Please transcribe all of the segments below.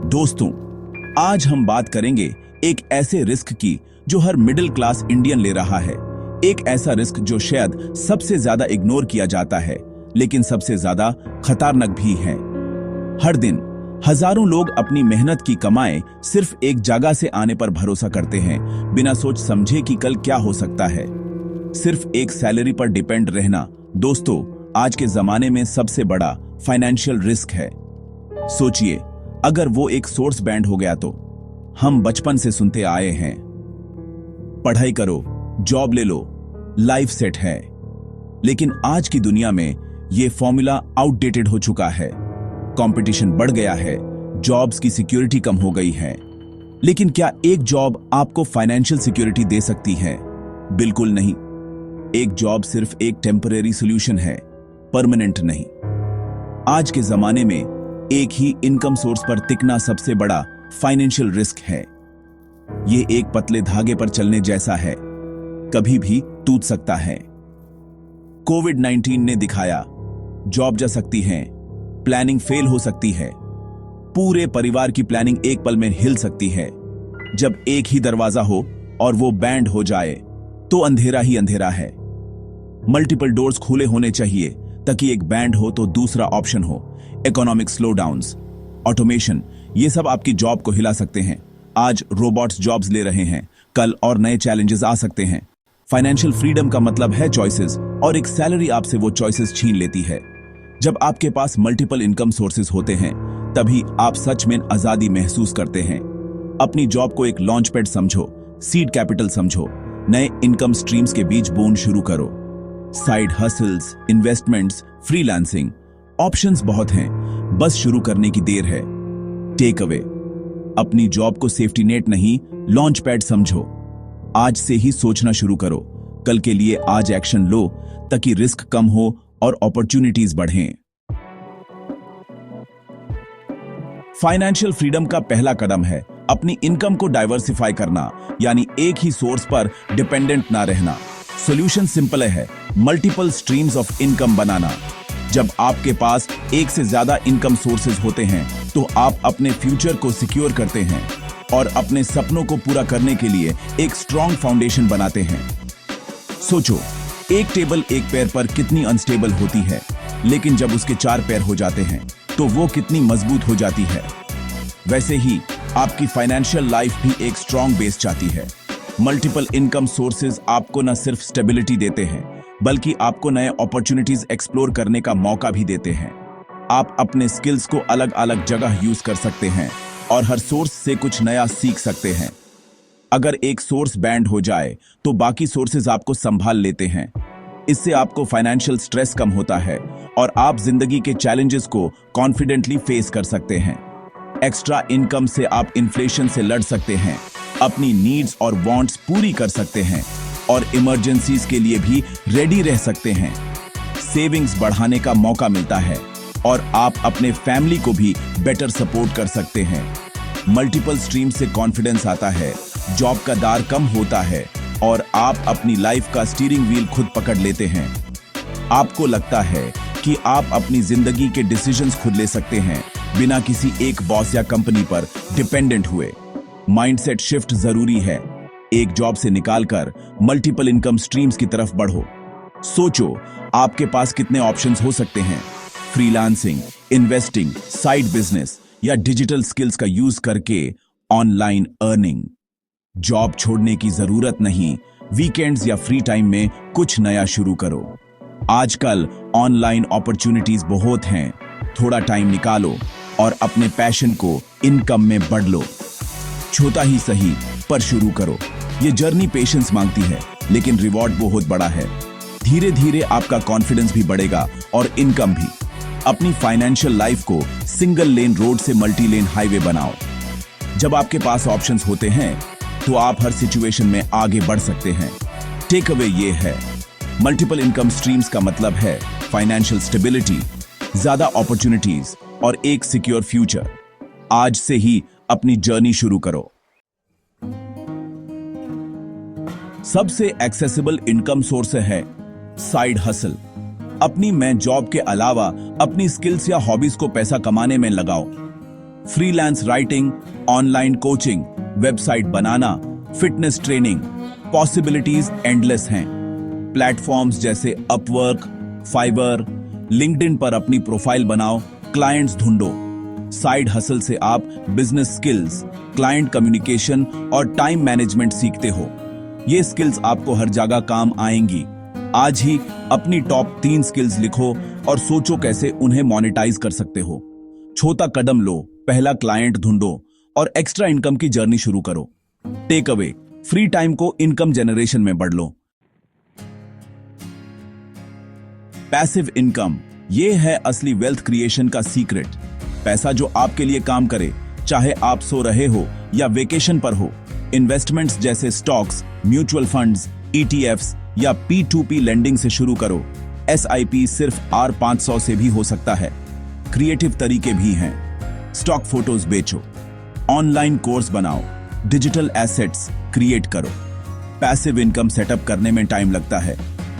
दोस्तों, आज हम बात करेंगे एक ऐसे रिस्क की जो हर मिडिल क्लास इंडियन ले रहा है। एक ऐसा रिस्क जो शायद सबसे ज्यादा इग्नोर किया जाता है, लेकिन सबसे ज्यादा खतरनाक भी है। हर दिन हजारों लोग अपनी मेहनत की कमाई सिर्फ एक जगह से आने पर भरोसा करते हैं, बिना सोच समझे कि कल क्या हो सकता है। सिर्फ एक सैलरी पर डिपेंड रहना, दोस्तों, आज के जमाने में सबसे बड़ा फाइनेंशियल रिस्क है। सोचिए, अगर वो एक सोर्स बैंड हो गया तो। हम बचपन से सुनते आए हैं, पढ़ाई करो, जॉब ले लो, लाइफ सेट है। लेकिन आज की दुनिया में ये फॉर्मूला आउटडेटेड हो चुका है। कंपटीशन बढ़ गया है, जॉब्स की सिक्योरिटी कम हो गई है। लेकिन क्या एक जॉब आपको फाइनेंशियल सिक्योरिटी दे सकती है? बिल्कुल नहीं। एक जॉब सिर्फ एक टेम्परेरी सॉल्यूशन है, परमानेंट नहीं। आज के जमाने में एक ही इनकम सोर्स पर टिकना सबसे बड़ा फाइनेंशियल रिस्क है। ये एक पतले धागे पर चलने जैसा है, कभी भी टूट सकता है। कोविड-19 ने दिखाया, जॉब जा सकती है, प्लानिंग फेल हो सकती है, पूरे परिवार की प्लानिंग एक पल में हिल सकती है। जब एक ही दरवाजा हो और वो बैंड हो जाए तो अंधेरा ही अंधेरा है। मल्टीपल डोर्स खुले होने चाहिए ताकि एक बैंड हो तो दूसरा ऑप्शन हो। इकोनॉमिक स्लोडाउन्स, ऑटोमेशन, ये सब आपकी जॉब को हिला सकते हैं। आज रोबोट्स जॉब्स ले रहे हैं, कल और नए चैलेंजेस आ सकते हैं। फाइनेंशियल फ्रीडम का मतलब है चॉइसेस, और एक सैलरी आपसे वो चॉइसेस छीन लेती है। जब आपके पास मल्टीपल इनकम सोर्सेज होते हैं, तभी आप सच में आजादी महसूस करते हैं। अपनी जॉब को एक लॉन्च पैड समझो, सीड कैपिटल समझो, नए इनकम स्ट्रीम्स के बीच बूंद शुरू करो। Side hustles, investments, freelancing, options बहुत हैं, बस शुरू करने की देर है। टेक अवे, अपनी जॉब को सेफ्टी नेट नहीं, लॉन्च पैड समझो। आज से ही सोचना शुरू करो, कल के लिए आज एक्शन लो ताकि रिस्क कम हो और अपॉर्चुनिटीज बढ़ें। फाइनेंशियल फ्रीडम का पहला कदम है अपनी इनकम को डाइवर्सिफाई करना, यानी एक ही सोर्स पर डिपेंडेंट ना रहना। सॉल्यूशन सिंपल है, मल्टीपल स्ट्रीम्स ऑफ इनकम बनाना। जब आपके पास एक से ज्यादा इनकम सोर्सेज होते हैं तो आप अपने फ्यूचर को सिक्योर करते हैं और अपने सपनों को पूरा करने के लिए एक स्ट्रॉन्ग फाउंडेशन बनाते हैं। सोचो, एक टेबल एक पैर पर कितनी अनस्टेबल होती है, लेकिन जब उसके 4 पैर हो जाते हैं तो वो कितनी मजबूत हो जाती है। वैसे ही आपकी फाइनेंशियल लाइफ भी एक स्ट्रॉन्ग बेस चाहती है। मल्टीपल इनकम सोर्सेज आपको न सिर्फ स्टेबिलिटी देते हैं, बल्कि आपको नए अपॉर्चुनिटीज एक्सप्लोर करने का मौका भी देते हैं। आप अपने स्किल्स को अलग अलग जगह यूज कर सकते हैं और हर सोर्स से कुछ नया सीख सकते हैं। अगर एक सोर्स बैंड हो जाए तो बाकी सोर्सेज आपको संभाल लेते हैं। इससे आपको फाइनेंशियल स्ट्रेस कम होता है और आप जिंदगी के चैलेंजेस को कॉन्फिडेंटली फेस कर सकते हैं। एक्स्ट्रा इनकम से आप इन्फ्लेशन से लड़ सकते हैं, अपनी नीड्स और वांट्स पूरी कर सकते हैं और इमरजेंसीज के लिए भी रेडी रह सकते हैं। सेविंग्स बढ़ाने का मौका मिलता है और आप अपने फैमिली को भी बेटर सपोर्ट कर सकते हैं। मल्टीपल स्ट्रीम से कॉन्फिडेंस आता है, जॉब का दार कम होता है और आप अपनी लाइफ का स्टीयरिंग व्हील खुद पकड़ लेते हैं। आपको लगता है कि आप अपनी जिंदगी के डिसीजंस खुद ले सकते हैं, बिना किसी एक बॉस या कंपनी पर डिपेंडेंट हुए। माइंडसेट शिफ्ट जरूरी है। एक जॉब से निकालकर मल्टीपल इनकम स्ट्रीम्स की तरफ बढ़ो। सोचो, आपके पास कितने ऑप्शंस हो सकते हैं। फ्रीलांसिंग, इन्वेस्टिंग, साइड बिजनेस या डिजिटल स्किल्स का यूज करके ऑनलाइन अर्निंग। जॉब छोड़ने की जरूरत नहीं, वीकेंड्स या फ्री टाइम में कुछ नया शुरू करो। आजकल ऑनलाइन अपॉर्चुनिटीज बहुत हैं। थोड़ा टाइम निकालो और अपने पैशन को इनकम में बढ़ लो। छोटा ही सही, पर शुरू करो। ये जर्नी पेशेंस मांगती है, लेकिन रिवॉर्ड बहुत बड़ा है। धीरे धीरे आपका कॉन्फिडेंस भी बढ़ेगा और इनकम भी। अपनी फाइनेंशियल लाइफ को सिंगल लेन रोड से मल्टी लेन हाईवे बनाओ। जब आपके पास ऑप्शंस होते हैं तो आप हर सिचुएशन में आगे बढ़ सकते हैं। टेक अवे ये है, मल्टीपल इनकम स्ट्रीम्स का मतलब है फाइनेंशियल स्टेबिलिटी, ज्यादा अपॉर्चुनिटीज और एक सिक्योर फ्यूचर। आज से ही अपनी जर्नी शुरू करो। सबसे एक्सेसिबल इनकम सोर्स है साइड हसल। अपनी मैं जॉब के अलावा अपनी स्किल्स या हॉबीज को पैसा कमाने में लगाओ। Freelance writing, online coaching, website बनाना, फिटनेस ट्रेनिंग, पॉसिबिलिटीज एंडलेस हैं। प्लेटफॉर्म्स जैसे अपवर्क, फाइवर, लिंक्डइन पर अपनी प्रोफाइल बनाओ, क्लाइंट्स ढूंढो। साइड हसल से आप बिजनेस स्किल्स, क्लाइंट कम्युनिकेशन और टाइम मैनेजमेंट सीखते हो। ये स्किल्स आपको हर जगह काम आएंगी। आज ही अपनी टॉप 3 स्किल्स लिखो और सोचो कैसे उन्हें मोनेटाइज कर सकते हो। छोटा कदम लो, पहला क्लाइंट ढूंढो और एक्स्ट्रा इनकम की जर्नी शुरू करो। टेक अवे, फ्री टाइम को इनकम जनरेशन में बढ़ लो। पैसिव इनकम, ये है असली वेल्थ क्रिएशन का सीक्रेट। पैसा जो आपके लिए काम करे, चाहे आप सो रहे हो या वेकेशन पर हो। इन्वेस्टमेंट्स जैसे स्टॉक्स, म्यूचुअल फंड्स, ETFs या P2P लेंडिंग से शुरू करो। SIP सिर्फ R500 से भी हो सकता है। क्रिएटिव तरीके भी हैं। स्टॉक फोटोज बेचो, ऑनलाइन कोर्स बनाओ, डिजिटल एसेट्स क्रिएट करो। पैसिव इनकम सेटअप करने में टाइम लगता है,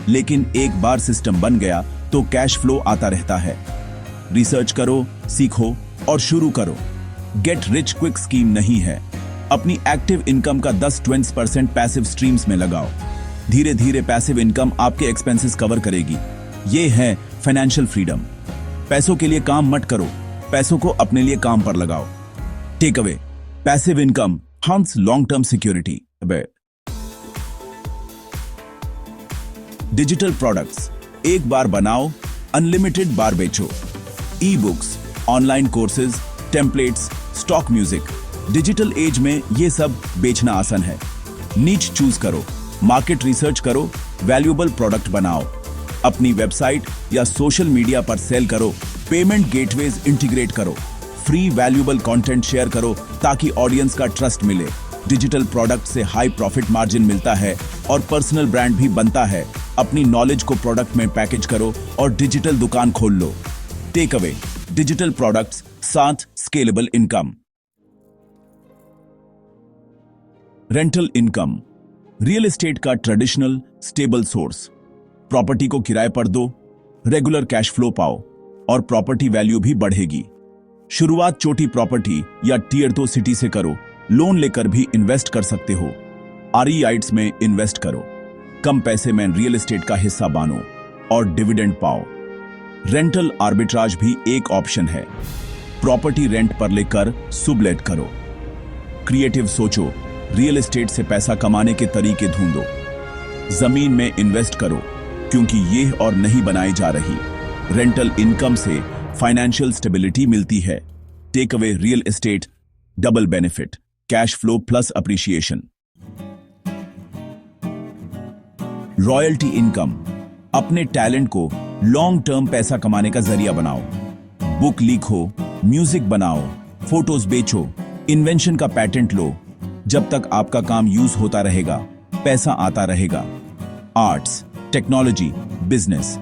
लेकिन एक बार सिस्टम बन गया तो कैश फ्लो आता रहता है। रिसर्च करो, सीखो और शुरू करो। गेट रिच क्विक स्कीम नहीं है। अपनी एक्टिव इनकम का 10-20% पैसिव स्ट्रीम्स में लगाओ। धीरे धीरे पैसिव इनकम आपके एक्सपेंसेस कवर करेगी। ये है फाइनेंशियल फ्रीडम। पैसों के लिए काम मत करो, पैसों को अपने लिए काम पर लगाओ। Take away, passive income hunts long term security. Digital products, एक बार बनाओ, अनलिमिटेड बार बेचो। E books, online courses, templates, stock music. Digital age में ये सब बेचना आसान है। नीच चूज करो, मार्केट रिसर्च करो, वैल्यूएबल प्रोडक्ट बनाओ। अपनी वेबसाइट या सोशल मीडिया पर सेल करो। पेमेंट गेटवेज इंटीग्रेट करो। फ्री वैल्यूएबल कंटेंट शेयर करो ताकि ऑडियंस का ट्रस्ट मिले। डिजिटल प्रोडक्ट से हाई प्रॉफिट मार्जिन मिलता है और पर्सनल ब्रांड भी बनता है। अपनी नॉलेज को प्रोडक्ट में पैकेज करो और डिजिटल दुकान खोल लो। टेक अवे, डिजिटल प्रोडक्ट्स साथ scalable income. Rental income, real estate का ट्रेडिशनल स्टेबल सोर्स। प्रॉपर्टी को किराए पर दो, रेगुलर कैश फ्लो पाओ और प्रॉपर्टी वैल्यू भी बढ़ेगी। शुरुआत छोटी प्रॉपर्टी या टियर 2 सिटी से करो। लोन लेकर भी इन्वेस्ट कर सकते हो। REITs में इन्वेस्ट करो। कम पैसे में रियल एस्टेट का हिस्सा बानो और डिविडेंड पाओ। रेंटल आर्बिट्राज भी एक ऑप्शन है। प्रॉपर्टी रेंट पर लेकर सुबलेट करो। क्रिएटिव सोचो, रियल एस्टेट से पैसा कमाने के तरीके ढूंढो। जमीन में इन्वेस्ट करो क्योंकि ये और नहीं बनाई जा रही। रेंटल इनकम से फाइनेंशियल स्टेबिलिटी मिलती है। Take away, real estate double benefit, cash flow plus appreciation. Royalty income, अपने टैलेंट को लॉन्ग टर्म पैसा कमाने का जरिया बनाओ। बुक लिखो, म्यूजिक बनाओ, फोटोज बेचो, इन्वेंशन का पेटेंट लो। जब तक आपका काम यूज होता रहेगा, पैसा आता रहेगा। आर्ट्स, टेक्नोलॉजी, बिजनेस,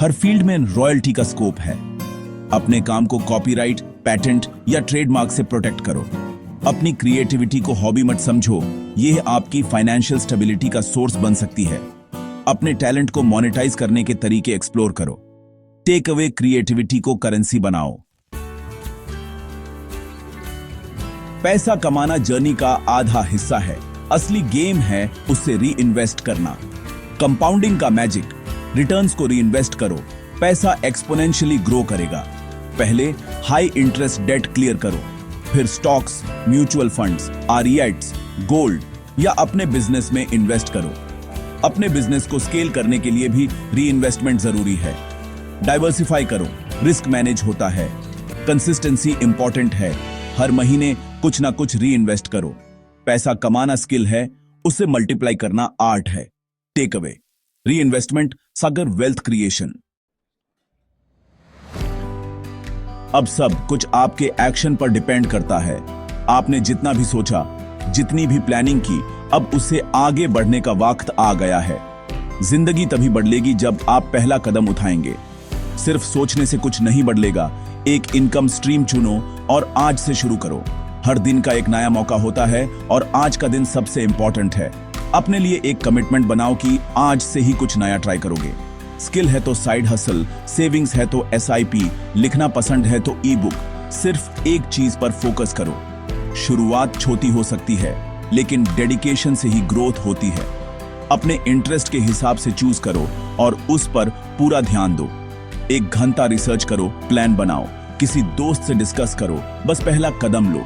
हर फील्ड में रॉयल्टी का स्कोप है। अपने काम को कॉपीराइट, पेटेंट या ट्रेडमार्क से प्रोटेक्ट करो। अपनी क्रिएटिविटी को हॉबी मत समझो, यह आपकी फाइनेंशियल स्टेबिलिटी का सोर्स बन सकती है। अपने टैलेंट को मोनेटाइज करने के तरीके एक्सप्लोर करो। टेक अवे, क्रिएटिविटी को करेंसी बनाओ। पैसा कमाना जर्नी का आधा हिस्सा है। असली गेम है उससे री इन्वेस्ट करना। कंपाउंडिंग का मैजिक, रिटर्न्स को री इन्वेस्ट करो, पैसा एक्सपोनेंशियली ग्रो करेगा। पहले हाई इंटरेस्ट डेट क्लियर करो, फिर stocks, mutual funds, REITs, gold या अपने बिजनेस में इन्वेस्ट करो। अपने बिजनेस को स्केल करने के लिए भी री इन्वेस्टमेंट जरूरी है। डाइवर्सिफाई करो, रिस्क मैनेज होता है। कंसिस्टेंसी इंपॉर्टेंट है, हर महीने कुछ ना कुछ री इन्वेस्ट करो। पैसा कमाना स्किल है, उसे मल्टीप्लाई करना आर्ट है। टेक अवे, री इन्वेस्टमेंट सागर वेल्थ क्रिएशन। अब सब कुछ आपके एक्शन पर डिपेंड करता है। आपने जितना भी सोचा, जितनी भी प्लानिंग की, अब उससे आगे बढ़ने का वक्त आ गया है। जिंदगी तभी बदलेगी जब आप पहला कदम उठाएंगे। सिर्फ सोचने से कुछ नहीं बदलेगा। एक इनकम स्ट्रीम चुनो और आज से शुरू करो। हर दिन का एक नया मौका होता है और आज का दिन सबसे इंपॉर्टेंट है। अपने लिए एक कमिटमेंट बनाओ कि आज से ही कुछ नया ट्राई करोगे। स्किल है तो साइड हसल, सेविंग्स है तो SIP, लिखना पसंद है तो ई बुक, सिर्फ एक चीज पर फोकस करो। शुरुआत छोटी हो सकती है, लेकिन डेडिकेशन से ही ग्रोथ होती है। अपने इंटरेस्ट के हिसाब से चूज करो और उस पर पूरा ध्यान दो। 1 घंटा रिसर्च करो, प्लान बनाओ, किसी दोस्त से डिस्कस करो, बस पहला कदम लो।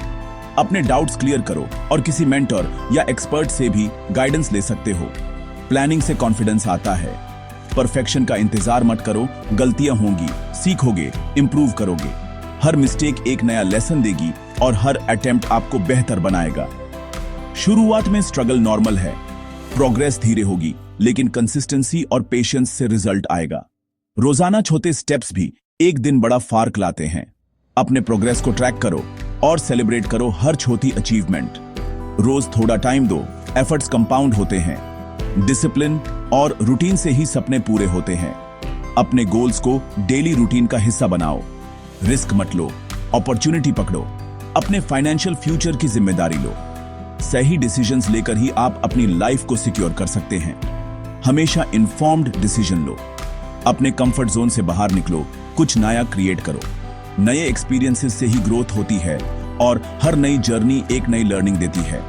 अपने डाउट्स क्लियर करो और किसी मेंटर या एक्सपर्ट से भी गाइडेंस ले सकते हो। प्लानिंग से कॉन्फिडेंस आता है। परफेक्शन का इंतजार मत करो, गलतियां होंगी, सीखोगे, इंप्रूव करोगे। हर मिस्टेक एक नया लेसन देगी और हर अटेम्प्ट आपको बेहतर बनाएगा। शुरुआत में स्ट्रगल नॉर्मल है, प्रोग्रेस धीरे होगी, लेकिन कंसिस्टेंसी और पेशेंस से रिजल्ट आएगा। रोजाना छोटे स्टेप्स भी एक दिन बड़ा फार्क लाते हैं। अपने प्रोग्रेस को ट्रैक करो और सेलिब्रेट करो हर छोटी अचीवमेंट। रोज थोड़ा टाइम दो, एफर्ट्स कंपाउंड होते हैं। डिसिप्लिन और रूटीन से ही सपने पूरे होते हैं। अपने गोल्स को डेली रूटीन का हिस्सा बनाओ। रिस्क मत लो, अपॉर्चुनिटी पकड़ो। अपने फाइनेंशियल फ्यूचर की जिम्मेदारी लो। सही डिसीजंस लेकर ही आप अपनी लाइफ को सिक्योर कर सकते हैं। हमेशा इन्फॉर्म्ड डिसीजन लो। अपने कंफर्ट जोन से बाहर निकलो, कुछ नया क्रिएट करो। नए एक्सपीरियंसेस से ही ग्रोथ होती है और हर नई जर्नी एक नई लर्निंग देती है।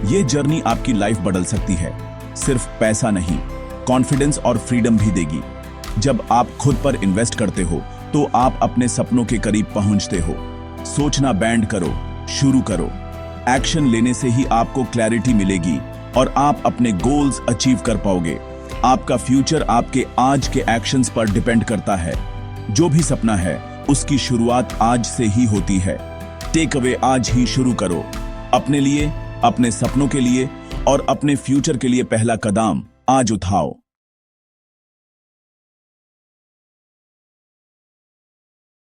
यह जर्नी आपकी लाइफ बदल सकती है। सिर्फ पैसा नहीं, कॉन्फिडेंस और फ्रीडम भी देगी। जब आप खुद पर इन्वेस्ट करते हो तो आप अपने सपनों के करीब पहुंचते हो। सोचना बैंड करो, शुरू करो। एक्शन लेने से ही आपको क्लैरिटी मिलेगी और आप अपने गोल्स अचीव कर पाओगे। आपका फ्यूचर आपके आज के एक्शंस पर डिपेंड करता है। जो भी सपना है उसकी शुरुआत आज से ही होती है। टेक अवे आज ही शुरू करो। अपने लिए, अपने सपनों के लिए और अपने फ्यूचर के लिए पहला कदम आज उठाओ।